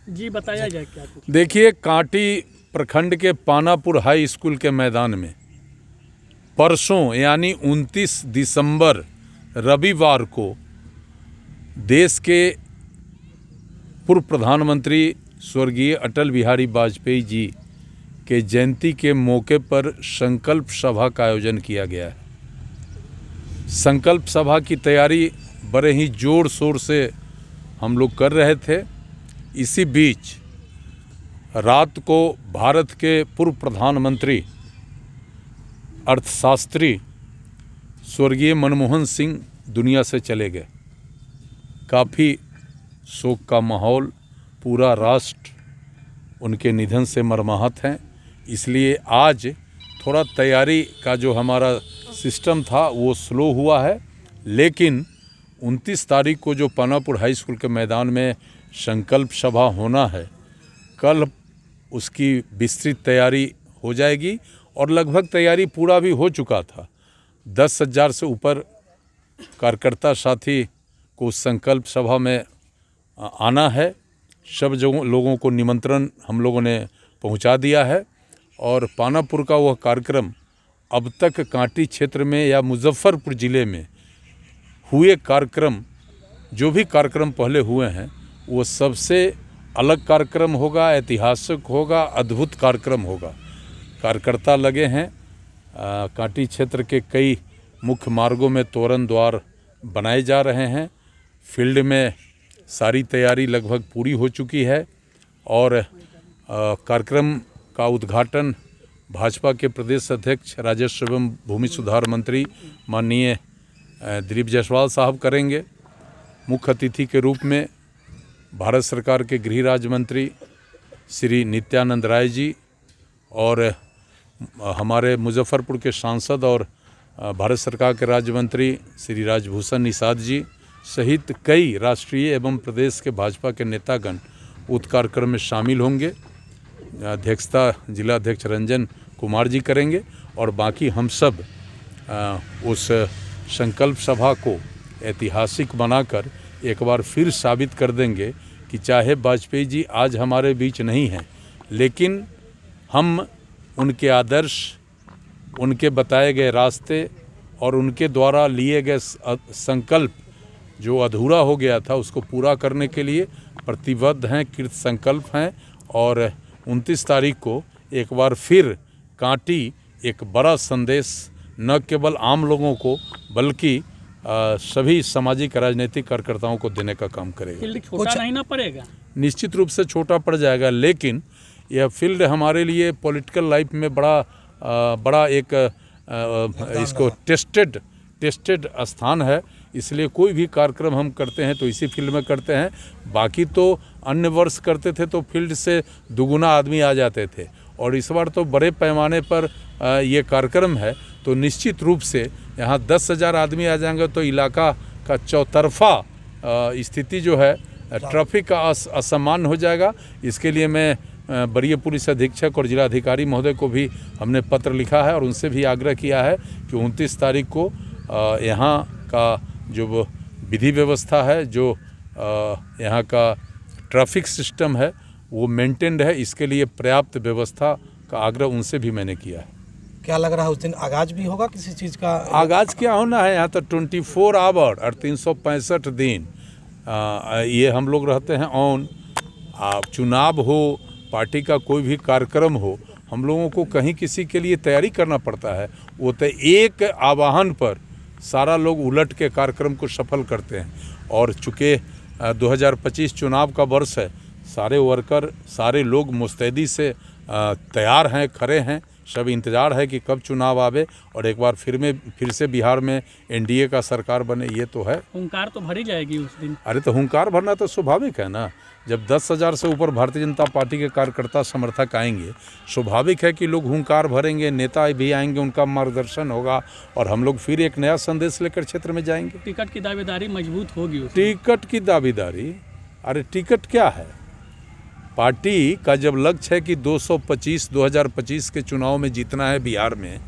जी बताया जाए क्या कुछ। देखिए, कांटी प्रखंड के पानापुर हाई स्कूल के मैदान में परसों यानी 29 दिसंबर रविवार को देश के पूर्व प्रधानमंत्री स्वर्गीय अटल बिहारी वाजपेयी जी के जयंती के मौके पर संकल्प सभा का आयोजन किया गया है। संकल्प सभा की तैयारी बड़े ही जोर शोर से हम लोग कर रहे थे। इसी बीच रात को भारत के पूर्व प्रधानमंत्री अर्थशास्त्री स्वर्गीय मनमोहन सिंह दुनिया से चले गए। काफ़ी शोक का माहौल, पूरा राष्ट्र उनके निधन से मर्माहत हैं। इसलिए आज थोड़ा तैयारी का जो हमारा सिस्टम था वो स्लो हुआ है, लेकिन 29 तारीख को जो पानापुर हाई स्कूल के मैदान में संकल्प सभा होना है, कल उसकी विस्तृत तैयारी हो जाएगी और लगभग तैयारी पूरा भी हो चुका था। 10,000 से ऊपर कार्यकर्ता साथी को उस संकल्प सभा में आना है। सब लोगों को निमंत्रण हम लोगों ने पहुंचा दिया है और पानापुर का वह कार्यक्रम अब तक कांटी क्षेत्र में या मुजफ्फरपुर ज़िले में हुए कार्यक्रम, जो भी कार्यक्रम पहले हुए हैं, वो सबसे अलग कार्यक्रम होगा, ऐतिहासिक होगा, अद्भुत कार्यक्रम होगा। कार्यकर्ता लगे हैं। कांटी क्षेत्र के कई मुख्य मार्गों में तोरण द्वार बनाए जा रहे हैं। फील्ड में सारी तैयारी लगभग पूरी हो चुकी है और कार्यक्रम का उद्घाटन भाजपा के प्रदेश अध्यक्ष राजस्व एवं भूमि सुधार मंत्री माननीय दिलीप जायसवाल साहब करेंगे। मुख्य अतिथि के रूप में भारत सरकार के गृह राज्य मंत्री श्री नित्यानंद राय जी और हमारे मुजफ्फरपुर के सांसद और भारत सरकार के राज्य मंत्री श्री राजभूषण निषाद जी सहित कई राष्ट्रीय एवं प्रदेश के भाजपा के नेतागण उस कार्यक्रम में शामिल होंगे। अध्यक्षता जिला अध्यक्ष रंजन कुमार जी करेंगे और बाकी हम सब उस संकल्प सभा को ऐतिहासिक बनाकर एक बार फिर साबित कर देंगे कि चाहे वाजपेयी जी आज हमारे बीच नहीं हैं, लेकिन हम उनके आदर्श, उनके बताए गए रास्ते और उनके द्वारा लिए गए संकल्प जो अधूरा हो गया था उसको पूरा करने के लिए प्रतिबद्ध हैं, कृत संकल्प हैं। और 29 तारीख को एक बार फिर कांटी एक बड़ा संदेश न केवल आम लोगों को बल्कि सभी सामाजिक राजनीतिक कार्यकर्ताओं को देने का काम करेगा। फील्ड छोटा नहीं ना पड़ेगा? निश्चित रूप से छोटा पड़ जाएगा, लेकिन यह फील्ड हमारे लिए पॉलिटिकल लाइफ में बड़ा एक इसको टेस्टेड स्थान है। इसलिए कोई भी कार्यक्रम हम करते हैं तो इसी फील्ड में करते हैं। बाकी तो अन्य वर्ष करते थे तो फील्ड से दुगुना आदमी आ जाते थे और इस बार तो बड़े पैमाने पर ये कार्यक्रम है तो निश्चित रूप से यहाँ 10,000 आदमी आ जाएंगे तो इलाका का चौतरफा स्थिति जो है ट्रैफिक का असमान हो जाएगा। इसके लिए मैं वरीय पुलिस अधीक्षक और जिलाधिकारी महोदय को भी हमने पत्र लिखा है और उनसे भी आग्रह किया है कि 29 तारीख को यहाँ का जो विधि व्यवस्था है, जो यहाँ का ट्रैफिक सिस्टम है वो मेंटेन्ड है। इसके लिए पर्याप्त व्यवस्था का आग्रह उनसे भी मैंने किया है। क्या लग रहा है उस दिन आगाज भी होगा किसी चीज़ का? आगाज क्या होना है, यहाँ तो 24 आवर और 365 दिन ये हम लोग रहते हैं ऑन। चुनाव हो, पार्टी का कोई भी कार्यक्रम हो, हम लोगों को कहीं किसी के लिए तैयारी करना पड़ता है। वो तो एक आह्वान पर सारा लोग उलट के कार्यक्रम को सफल करते हैं और चूँकि 2025 चुनाव का वर्ष है, सारे वर्कर, सारे लोग मुस्तैदी से तैयार हैं, खड़े हैं। सब इंतज़ार है कि कब चुनाव आवे और एक बार फिर से बिहार में एनडीए का सरकार बने। ये तो है, हुंकार तो भरी जाएगी उस दिन। अरे तो हुंकार भरना तो स्वाभाविक है ना। जब 10,000 से ऊपर भारतीय जनता पार्टी के कार्यकर्ता समर्थक आएंगे, स्वाभाविक है कि लोग हुंकार भरेंगे, नेता भी आएंगे, उनका मार्गदर्शन होगा और हम लोग फिर एक नया संदेश लेकर क्षेत्र में जाएंगे। टिकट की दावेदारी मजबूत होगी। टिकट की दावेदारी, अरे टिकट क्या है? पार्टी का जब लक्ष्य है कि 2025 के चुनाव में जीतना है बिहार में,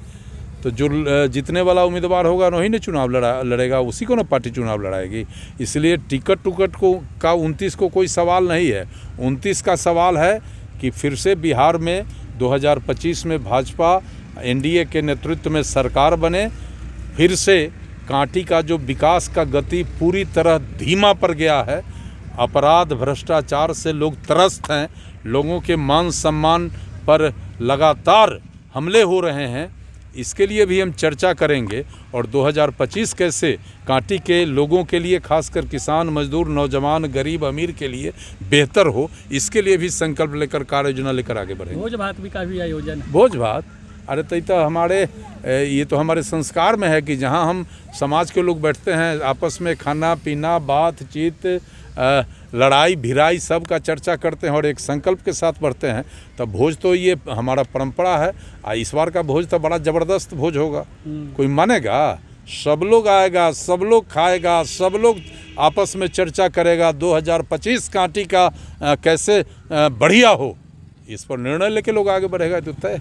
तो जो जीतने वाला उम्मीदवार होगा वही ना चुनाव लड़ेगा, उसी को ना पार्टी चुनाव लड़ाएगी। इसलिए टिकट का 29 को कोई सवाल नहीं है। 29 का सवाल है कि फिर से बिहार में 2025 में भाजपा एनडीए के नेतृत्व में सरकार बने, फिर से कांटी का जो विकास का गति पूरी तरह धीमा पड़ गया है। अपराध भ्रष्टाचार से लोग त्रस्त हैं, लोगों के मान सम्मान पर लगातार हमले हो रहे हैं। इसके लिए भी हम चर्चा करेंगे और 2025 कैसे कांटी के लोगों के लिए, खासकर किसान, मजदूर, नौजवान, गरीब, अमीर के लिए बेहतर हो, इसके लिए भी संकल्प लेकर, कार्य योजना लेकर आगे बढ़ेंगे। भोज भात भी का भी आयोजन है। भोज भात, अरे तो हमारे ये तो हमारे संस्कार में है कि जहाँ हम समाज के लोग बैठते हैं, आपस में खाना पीना, बातचीत, लड़ाई भिड़ाई सब का चर्चा करते हैं और एक संकल्प के साथ बढ़ते हैं, तब भोज तो ये हमारा परंपरा है। इस बार का भोज तो बड़ा ज़बरदस्त भोज होगा। कोई मानेगा? सब लोग आएगा, सब लोग खाएगा, सब लोग आपस में चर्चा करेगा 2025 कांटी का कैसे बढ़िया हो, इस पर निर्णय लेके लोग आगे बढ़ेगा। तो तय